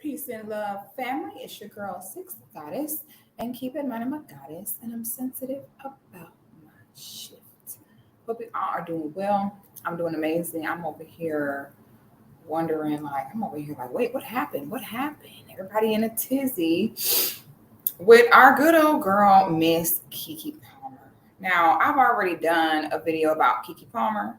Peace and love, family. It's your girl, Sixthegoddis. And keep in mind, I'm a goddess and I'm sensitive about my shit. Hope you all are doing well. I'm doing amazing. I'm over here wondering, wait, what happened? What happened? Everybody in a tizzy with our good old girl, Miss Keke Palmer. Now, I've already done a video about Keke Palmer.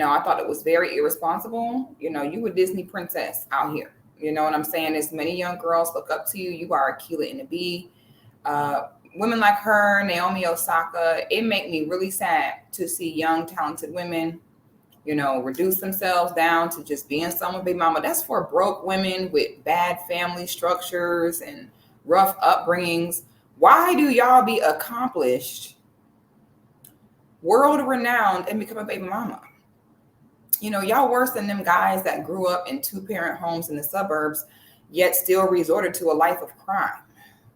I thought it was very irresponsible. You a Disney princess out here. You know what I'm saying? As many young girls look up to you. You are Akila and the Bee. Women like her, Naomi Osaka, it made me really sad to see young, talented women, reduce themselves down to just being someone big mama. That's for broke women with bad family structures and rough upbringings. Why do y'all be accomplished, world renowned, and become a baby mama? Y'all worse than them guys that grew up in 2-parent homes in the suburbs, yet still resorted to a life of crime.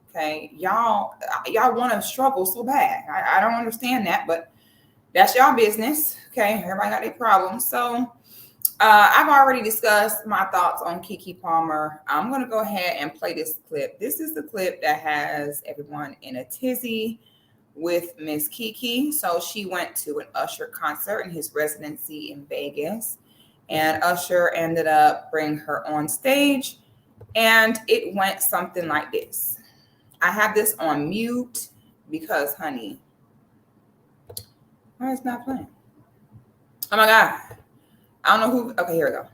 Okay, y'all want to struggle so bad. I don't understand that, but that's y'all business. Okay, everybody got their problems. So I've already discussed my thoughts on Keke Palmer. I'm going to go ahead and play this clip. This is the clip that has everyone in a tizzy with Miss Keke. So she went to an Usher concert in his residency in Vegas, and Usher ended up bringing her on stage, and it went something like this. I have this on mute because, honey, why it's not playing? Oh my God. I don't know who. Okay, here we go.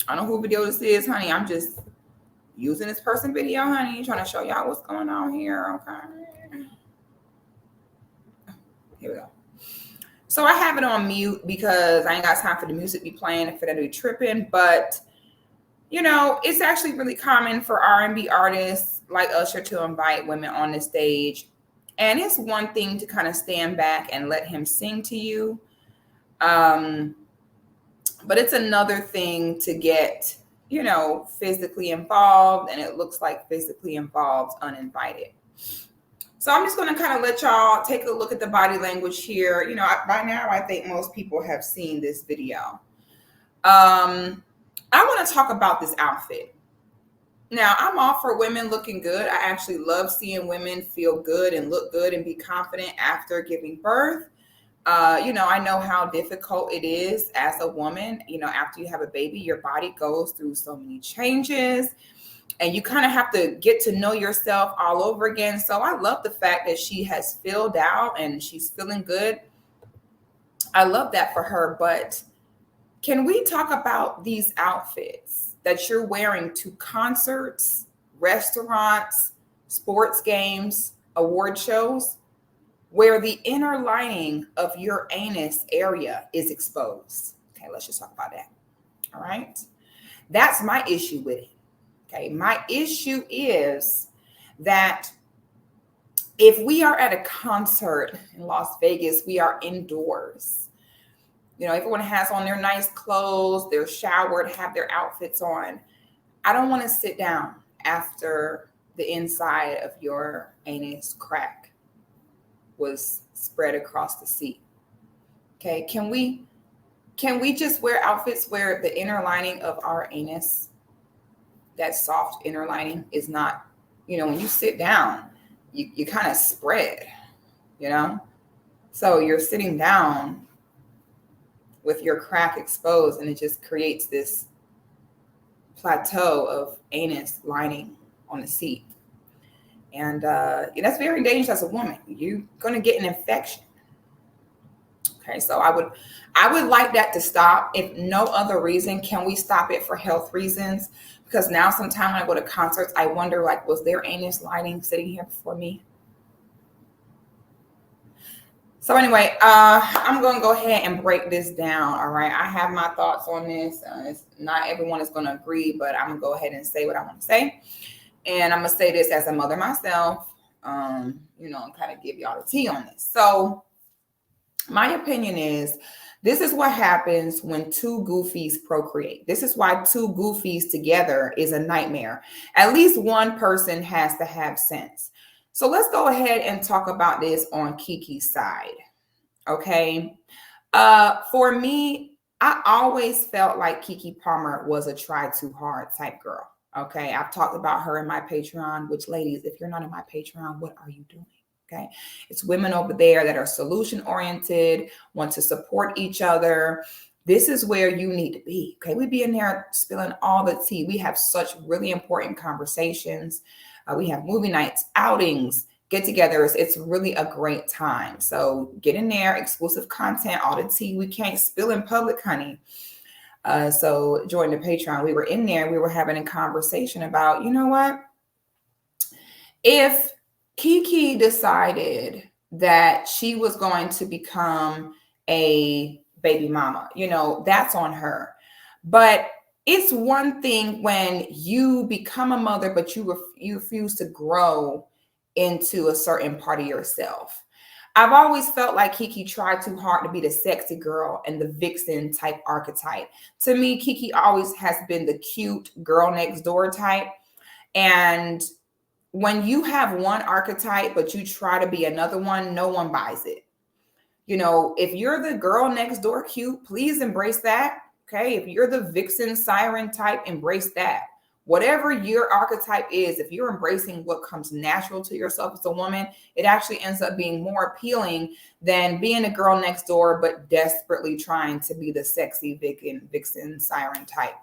I don't know who video this is, honey. I'm just using this person video, honey, trying to show y'all what's going on here. Okay. Here we go. So I have it on mute because I ain't got time for the music to be playing if it'll be tripping. But, it's actually really common for R&B artists like Usher to invite women on the stage. And it's one thing to kind of stand back and let him sing to you. But it's another thing to get, physically involved. And it looks like physically involved uninvited. So I'm just going to kind of let y'all take a look at the body language here. By now, I think most people have seen this video. I want to talk about this outfit. Now, I'm all for women looking good. I actually love seeing women feel good and look good and be confident after giving birth. I know how difficult it is as a woman. After you have a baby, your body goes through so many changes. And you kind of have to get to know yourself all over again. So I love the fact that she has filled out and she's feeling good. I love that for her. But can we talk about these outfits that you're wearing to concerts, restaurants, sports games, award shows, where the inner lining of your anus area is exposed? Okay, let's just talk about that. All right. That's my issue with it. Okay, my issue is that if we are at a concert in Las Vegas, we are indoors. Everyone has on their nice clothes, they're showered, have their outfits on. I don't want to sit down after the inside of your anus crack was spread across the seat. Okay, can we just wear outfits where the inner lining of our anus, that soft inner lining, is not, when you sit down, you kind of spread, so you're sitting down with your crack exposed, and it just creates this plateau of anus lining on the seat. And that's very dangerous as a woman. You're going to get an infection. Okay, so I would like that to stop. If no other reason, can we stop it for health reasons? Because now sometimes when I go to concerts, I wonder, was their anus lining sitting here before me? So anyway, I'm going to go ahead and break this down. All right, I have my thoughts on this. Not everyone is going to agree, but I'm going to go ahead and say what I want to say. And I'm going to say this as a mother myself, and kind of give y'all the tea on this. So my opinion is, this is what happens when two goofies procreate. This is why two goofies together is a nightmare. At least one person has to have sense. So let's go ahead and talk about this on Keke's side. Okay. For me, I always felt like Keke Palmer was a try too hard type girl. Okay. I've talked about her in my Patreon, which, ladies, if you're not in my Patreon, what are you doing? Okay. It's women over there that are solution oriented, want to support each other. This is where you need to be. Okay. We be in there spilling all the tea. We have such really important conversations. We have movie nights, outings, get-togethers. It's really a great time. So get in there, exclusive content, all the tea we can't spill in public, honey. So join the Patreon. We were in there. We were having a conversation about, you know what? If Keke decided that she was going to become a baby mama, you know, that's on her. But it's one thing when you become a mother, but you refuse to grow into a certain part of yourself. I've always felt like Keke tried too hard to be the sexy girl and the vixen type archetype. To me, Keke always has been the cute girl next door type. And when you have one archetype, but you try to be another one, no one buys it. You know, if you're the girl next door cute, please embrace that. Okay. If you're the vixen siren type, embrace that. Whatever your archetype is, if you're embracing what comes natural to yourself as a woman, it actually ends up being more appealing than being a girl next door, but desperately trying to be the sexy vixen siren type.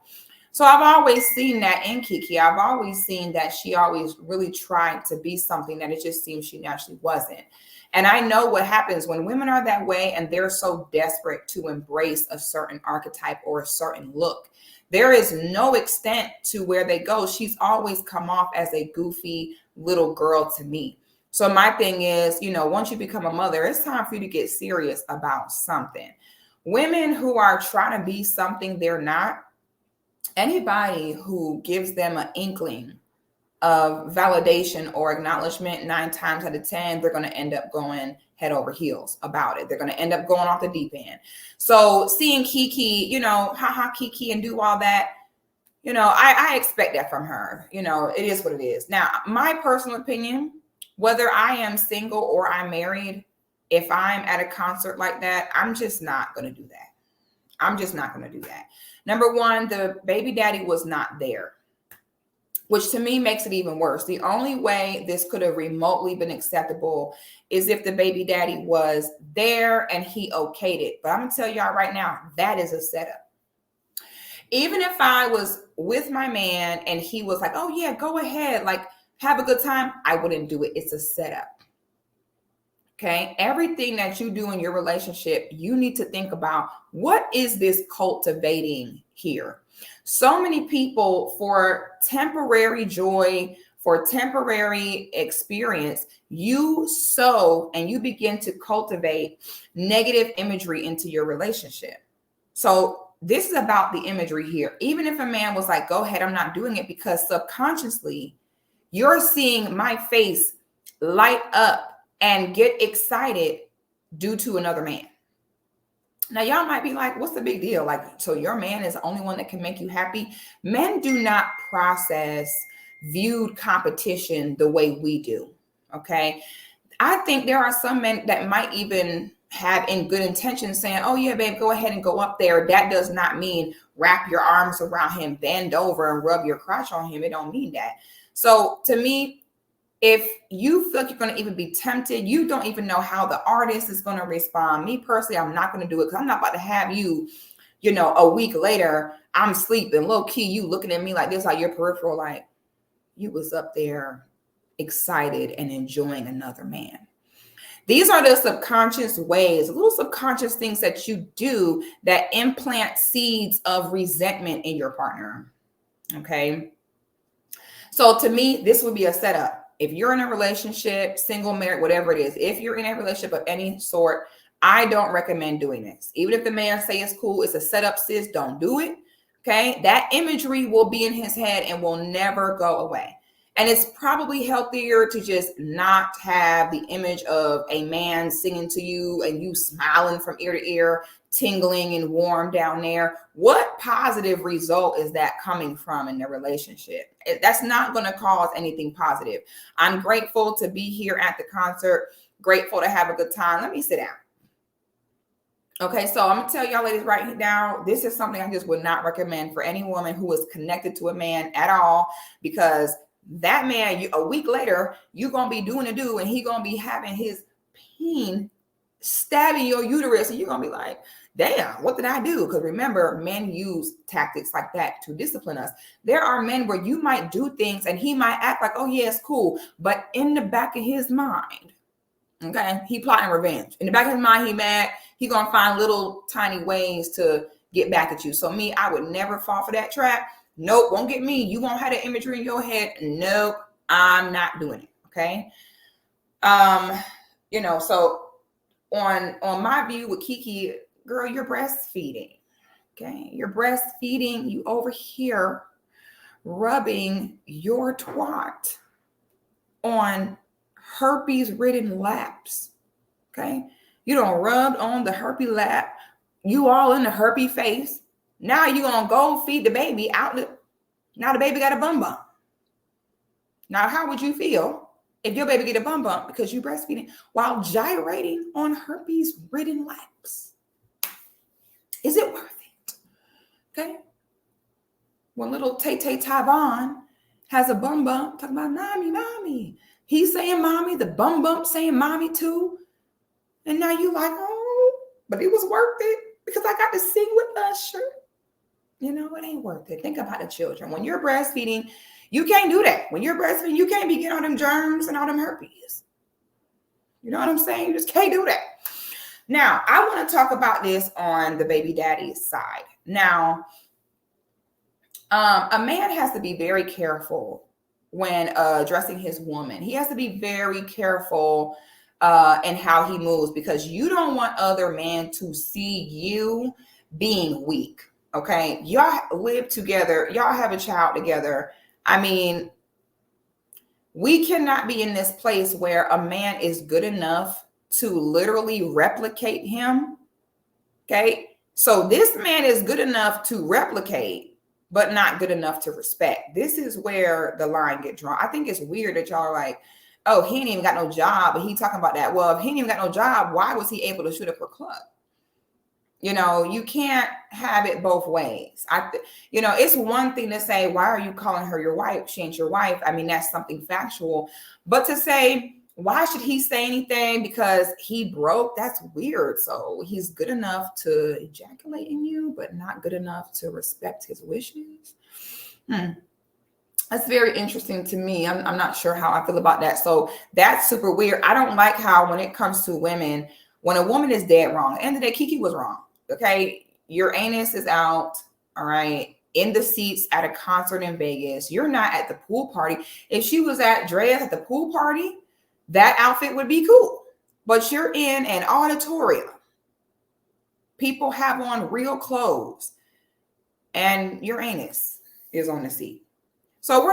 So I've always seen that in Keke. I've always seen that she always really tried to be something that it just seems she naturally wasn't. And I know what happens when women are that way and they're so desperate to embrace a certain archetype or a certain look. There is no extent to where they go. She's always come off as a goofy little girl to me. So my thing is, you know, once you become a mother, it's time for you to get serious about something. Women who are trying to be something they're not, anybody who gives them an inkling of validation or acknowledgement, 9 times out of 10, they're going to end up going head over heels about it. They're going to end up going off the deep end. So seeing Keke, you know, haha Keke, and do all that, you know, I expect that from her. You know, it is what it is. Now, my personal opinion, whether I am single or I'm married, if I'm at a concert like that, I'm just not going to do that. I'm just not going to do that. Number one, the baby daddy was not there, which to me makes it even worse. The only way this could have remotely been acceptable is if the baby daddy was there and he okayed it. But I'm going to tell y'all right now, that is a setup. Even if I was with my man and he was like, oh yeah, go ahead, like have a good time, I wouldn't do it. It's a setup. Okay. Everything that you do in your relationship, you need to think about, what is this cultivating here? So many people, for temporary joy, for temporary experience, you sow and you begin to cultivate negative imagery into your relationship. So this is about the imagery here. Even if a man was like, go ahead, I'm not doing it, because subconsciously you're seeing my face light up and get excited due to another man. Now, y'all might be like, what's the big deal? Like, so your man is the only one that can make you happy? Men do not process viewed competition the way we do. Okay. I think there are some men that might even have in good intention saying, oh yeah, babe, go ahead and go up there. That does not mean wrap your arms around him, bend over and rub your crotch on him. It don't mean that. So to me, if you feel like you're going to even be tempted, you don't even know how the artist is going to respond. Me personally, I'm not going to do it, because I'm not about to have you, you know, a week later, I'm sleeping, low key, you looking at me like this, like your peripheral, like you was up there excited and enjoying another man. These are the subconscious ways, little subconscious things that you do that implant seeds of resentment in your partner. Okay. So to me, this would be a setup. If you're in a relationship, single, married, whatever it is, if you're in a relationship of any sort, I don't recommend doing this. Even if the man say it's cool, it's a setup, sis, don't do it. Okay. That imagery will be in his head and will never go away. And it's probably healthier to just not have the image of a man singing to you and you smiling from ear to ear, tingling and warm down there. What positive result is that coming from in the relationship? That's not going to cause anything positive. I'm grateful to be here at the concert, grateful to have a good time. Let me sit down. Okay, so I'm gonna tell y'all ladies right now, this is something I just would not recommend for any woman who is connected to a man at all, because that man, a week later, you're gonna be doing a do, and he gonna be having his peen stabbing your uterus, and you're gonna be like, damn, what did I do? Because remember, men use tactics like that to discipline us. There are men where you might do things and he might act like, oh yeah, it's cool, but in the back of his mind, okay, he plotting revenge. In the back of his mind, he mad. He gonna find little tiny ways to get back at you. So me, I would never fall for that trap. Nope, won't get me. You won't have that imagery in your head. Nope, I'm not doing it. Okay. So on my view with Keke, girl, you're breastfeeding. Okay, you're breastfeeding. You over here rubbing your twat on herpes-ridden laps. Okay, you don't rub on the herpes lap. You all in the herpes face. Now you gonna go feed the baby out. Now the baby got a bum bump. Now, how would you feel if your baby get a bum bump because you breastfeeding while gyrating on herpes-ridden laps? Is it worth it? Okay. When little Tay-Tay Taiwan has a bum bump, talking about mommy. He's saying mommy, the bum bump saying mommy too. And now you like, oh, but it was worth it because I got to sing with Usher. You know, it ain't worth it. Think about the children. When you're breastfeeding, you can't do that. When you're breastfeeding, you can't be getting all them germs and all them herpes. You know what I'm saying? You just can't do that. Now, I want to talk about this on the baby daddy's side. Now, a man has to be very careful when addressing his woman. He has to be very careful in how he moves, because you don't want other men to see you being weak. Okay, y'all live together, y'all have a child together. I mean, we cannot be in this place where a man is good enough to literally replicate him. Okay, so this man is good enough to replicate, but not good enough to respect. This is where the line gets drawn. I think it's weird that y'all are like, oh, he ain't even got no job, but he talking about that. Well, if he ain't even got no job, why was he able to shoot up her club? You know, you can't have it both ways. It's one thing to say, why are you calling her your wife? She ain't your wife. I mean, that's something factual. But to say, why should he say anything because he broke? That's weird. So he's good enough to ejaculate in you, but not good enough to respect his wishes. That's very interesting to me. I'm not sure how I feel about that. So that's super weird. I don't like how when it comes to women, when a woman is dead wrong, at the end of the day, Keke was wrong. Okay, your anus is out, all right, in the seats at a concert in Vegas. You're not at the pool party. If she was at Dre's at the pool party, that outfit would be cool. But you're in an auditorium. People have on real clothes, and your anus is on the seat. So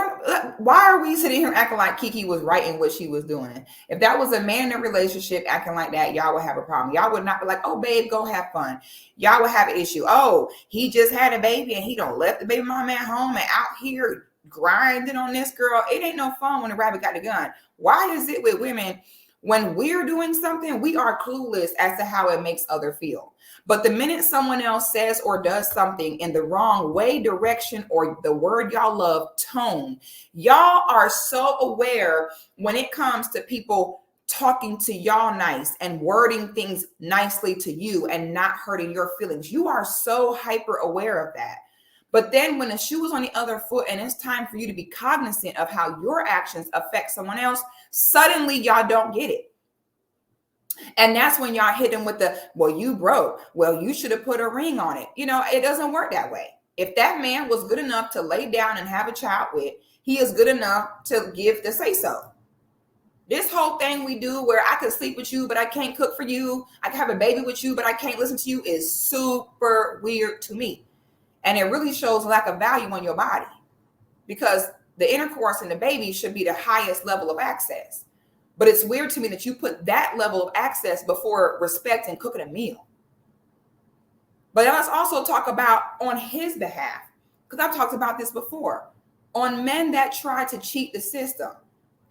why are we sitting here acting like Keke was right in what she was doing? If that was a man in a relationship acting like that, y'all would have a problem. Y'all would not be like, oh, babe, go have fun. Y'all would have an issue. Oh, he just had a baby and he don't left the baby mama at home and out here grinding on this girl. It ain't no fun when the rabbit got the gun. Why is it with women, when we're doing something, we are clueless as to how it makes others feel? But the minute someone else says or does something in the wrong way, direction, or the word y'all love, tone, y'all are so aware when it comes to people talking to y'all nice and wording things nicely to you and not hurting your feelings. You are so hyper aware of that. But then when the shoe is on the other foot and it's time for you to be cognizant of how your actions affect someone else, suddenly y'all don't get it. And that's when y'all hit them with the, well, you broke. Well, you should have put a ring on it. You know, it doesn't work that way. If that man was good enough to lay down and have a child with, he is good enough to give the say so. This whole thing we do where I can sleep with you, but I can't cook for you. I can have a baby with you, but I can't listen to you is super weird to me. And it really shows lack of value on your body, because the intercourse and the baby should be the highest level of access. But it's weird to me that you put that level of access before respect and cooking a meal. But let's also talk about on his behalf, because I've talked about this before, on men that try to cheat the system.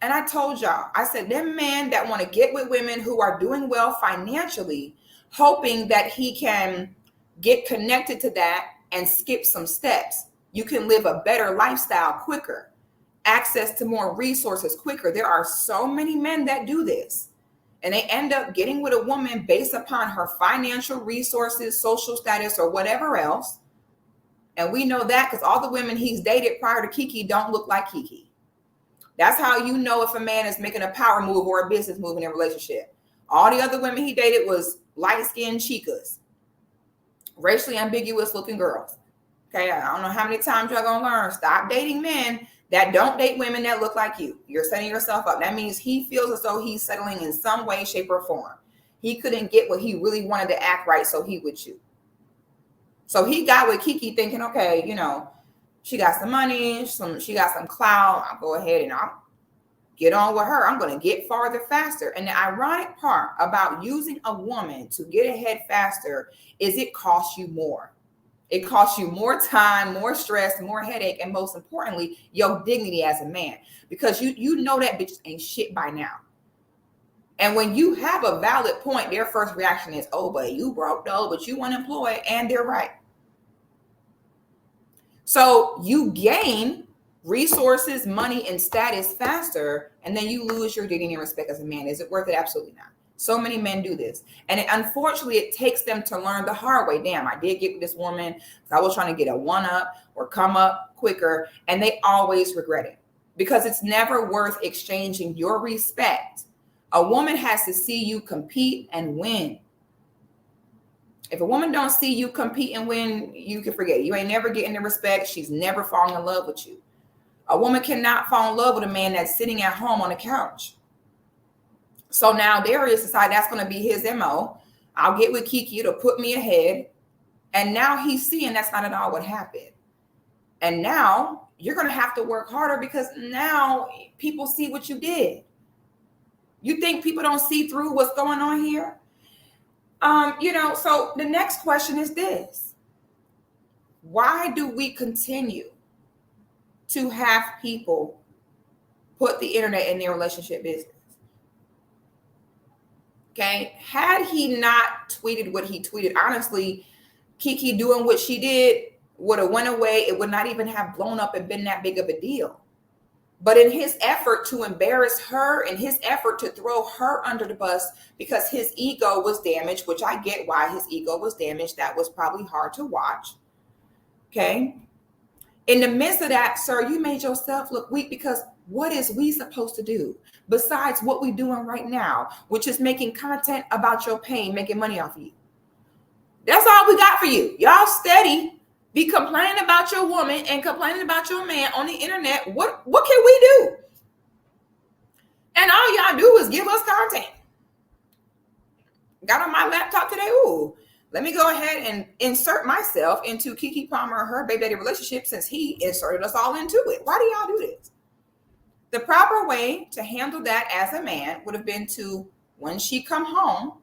And I told y'all, I said, them men that want to get with women who are doing well financially, hoping that he can get connected to that and skip some steps. You can live a better lifestyle quicker, access to more resources quicker. There are so many men that do this, and they end up getting with a woman based upon her financial resources, social status, or whatever else. And we know that because all the women he's dated prior to Keke don't look like Keke. That's how you know if a man is making a power move or a business move in a relationship. All the other women he dated was light-skinned chicas, racially ambiguous looking girls. Okay, I don't know how many times y'all gonna learn. Stop dating men that don't date women that look like you. You're setting yourself up. That means he feels as though he's settling in some way, shape, or form. He couldn't get what he really wanted to act right, so he would choose. So he got with Keke thinking, okay, you know, she got some money, she got some clout. I'll go ahead and I'll get on with her. I'm going to get farther faster. And the ironic part about using a woman to get ahead faster is it costs you more. It costs you more time, more stress, more headache, and most importantly, your dignity as a man, because you know that bitch ain't shit by now. And when you have a valid point, their first reaction is, oh, but you broke though, but you unemployed, and they're right. So you gain resources, money, and status faster, and then you lose your dignity and respect as a man. Is it worth it? Absolutely not. So many men do this. And unfortunately, it takes them to learn the hard way. Damn, I did get with this woman because I was trying to get a one-up or come up quicker, and they always regret it because it's never worth exchanging your respect. A woman has to see you compete and win. If a woman don't see you compete and win, you can forget it. You ain't never getting the respect. She's never falling in love with you. A woman cannot fall in love with a man that's sitting at home on the couch. So now Darius decided that's going to be his MO. I'll get with Keke to put me ahead. And now he's seeing that's not at all what happened. And now you're going to have to work harder because now people see what you did. You think people don't see through what's going on here? So the next question is this. Why do we continue to have people put the internet in their relationship business? Okay. Had he not tweeted what he tweeted, honestly, Keke doing what she did would have went away. It would not even have blown up and been that big of a deal. But in his effort to embarrass her, in his effort to throw her under the bus because his ego was damaged, which I get why his ego was damaged. That was probably hard to watch. Okay. In the midst of that, sir, you made yourself look weak because what is we supposed to do besides what we're doing right now, which is making content about your pain, making money off of you? That's all we got for you. Y'all steady be complaining about your woman and complaining about your man on the internet. What can we do? And all y'all do is give us content. Got on my laptop today. Ooh, let me go ahead and insert myself into Keke Palmer and her baby daddy relationship since he inserted us all into it. Why do y'all do this? The proper way to handle that as a man would have been to, when she come home,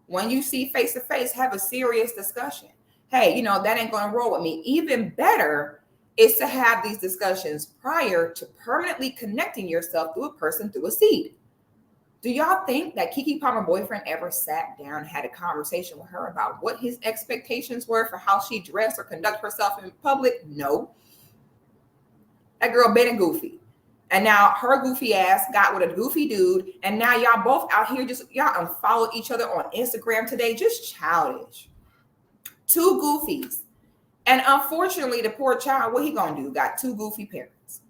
when you see face to face, have a serious discussion. Hey, that ain't going to roll with me. Even better is to have these discussions prior to permanently connecting yourself to a person through a seed. Do y'all think that Keke Palmer boyfriend ever sat down and had a conversation with her about what his expectations were for how she dressed or conduct herself in public? No. That girl been a goofy. And now her goofy ass got with a goofy dude. And now y'all both out here y'all unfollow each other on Instagram today. Just childish. Two goofies. And unfortunately, the poor child, what he gonna do? Got two goofy parents.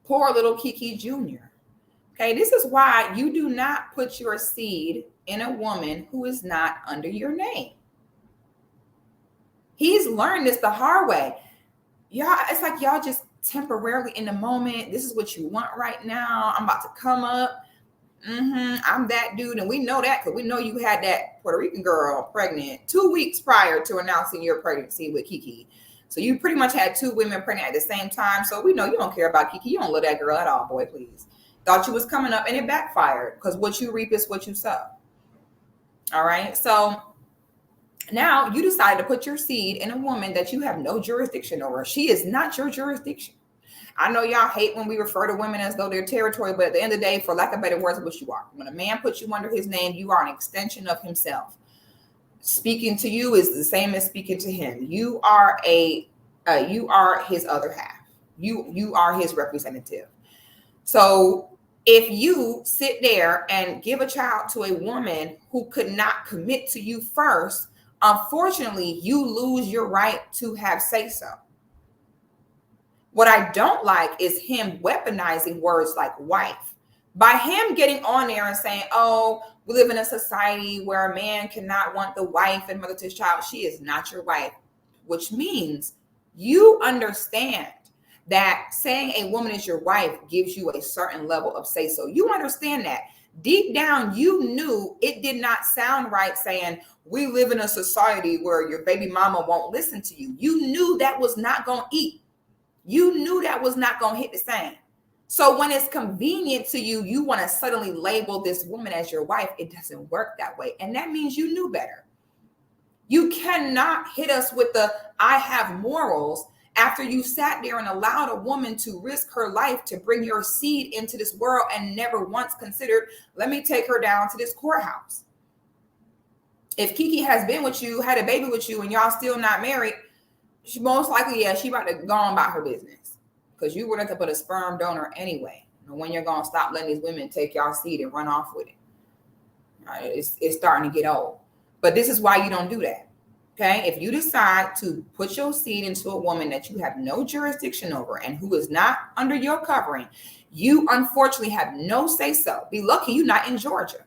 Poor little Keke Jr. Okay, this is why you do not put your seed in a woman who is not under your name. He's learned this the hard way. Y'all, it's like y'all just temporarily in the moment. This is what you want right now. I'm about to come up. I'm that dude. And we know that because we know you had that Puerto Rican girl pregnant 2 weeks prior to announcing your pregnancy with Keke. So you pretty much had two women pregnant at the same time. So we know you don't care about Keke. You don't love that girl at all, boy, please. Thought you was coming up and it backfired because what you reap is what you sow. All right. So now you decided to put your seed in a woman that you have no jurisdiction over. She is not your jurisdiction. I know y'all hate when we refer to women as though they're territory, but at the end of the day, for lack of better words, what you are. When a man puts you under his name, you are an extension of himself. Speaking to you is the same as speaking to him. You are his other half. You are his representative. So if you sit there and give a child to a woman who could not commit to you first, unfortunately, you lose your right to have say so. What I don't like is him weaponizing words like wife. By him getting on there and saying, oh, we live in a society where a man cannot want the wife and mother to his child. She is not your wife, which means you understand that saying a woman is your wife gives you a certain level of say so. You understand that. Deep down, you knew it did not sound right saying, we live in a society where your baby mama won't listen to you. You knew that was not going to eat. You knew that was not going to hit the same. So when it's convenient to you, you want to suddenly label this woman as your wife. It doesn't work that way. And that means you knew better. You cannot hit us with the I have morals after you sat there and allowed a woman to risk her life to bring your seed into this world and never once considered, let me take her down to this courthouse. If Keke has been with you, had a baby with you, and y'all still not married, she most likely, she about to go on about her business because you were nothing but a sperm donor anyway. And when you're going to stop letting these women take y'all seed and run off with it, it's starting to get old. But this is why you don't do that. Okay, if you decide to put your seed into a woman that you have no jurisdiction over and who is not under your covering, you unfortunately have no say so. Be lucky you're not in Georgia.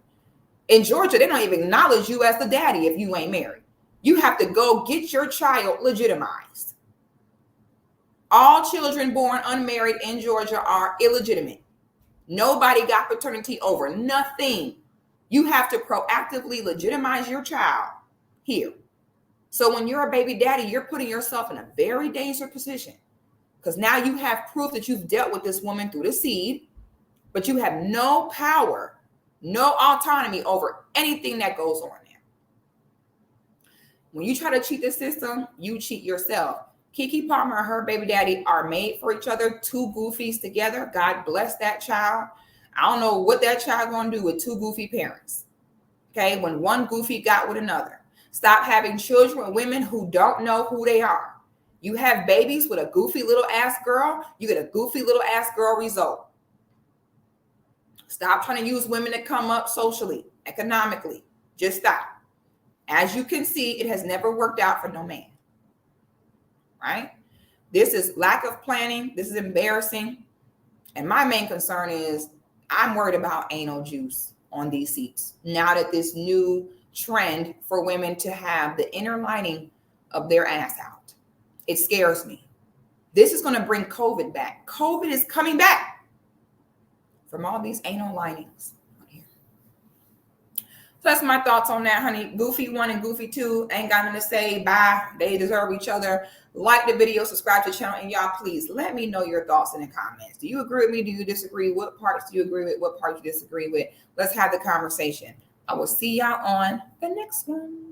In Georgia, they don't even acknowledge you as the daddy if you ain't married. You have to go get your child legitimized. All children born unmarried in Georgia are illegitimate. Nobody got paternity over nothing. You have to proactively legitimize your child here. So when you're a baby daddy, you're putting yourself in a very dangerous position because now you have proof that you've dealt with this woman through the seed, but you have no power, no autonomy over anything that goes on there. When you try to cheat the system, you cheat yourself. Keke Palmer and her baby daddy are made for each other, two goofies together. God bless that child. I don't know what that child going to do with two goofy parents. Okay, when one goofy got with another. Stop having children with women who don't know who they are. You have babies with a goofy little ass girl, you get a goofy little ass girl result. Stop trying to use women to come up socially, economically. Just stop. As you can see, it has never worked out for no man. Right? This is lack of planning. This is embarrassing. And my main concern is I'm worried about anal juice on these seats. Now that this new trend for women to have the inner lining of their ass out, it scares me. This is going to bring COVID back. COVID is coming back from all these anal linings. So that's my thoughts on that, honey. Goofy 1 and Goofy 2 ain't got nothing to say. Bye. They deserve each other. Like the video, subscribe to the channel, and y'all, please let me know your thoughts in the comments. Do you agree with me? Do you disagree? What parts do you agree with? What parts do you disagree with? Let's have the conversation. I will see y'all on the next one.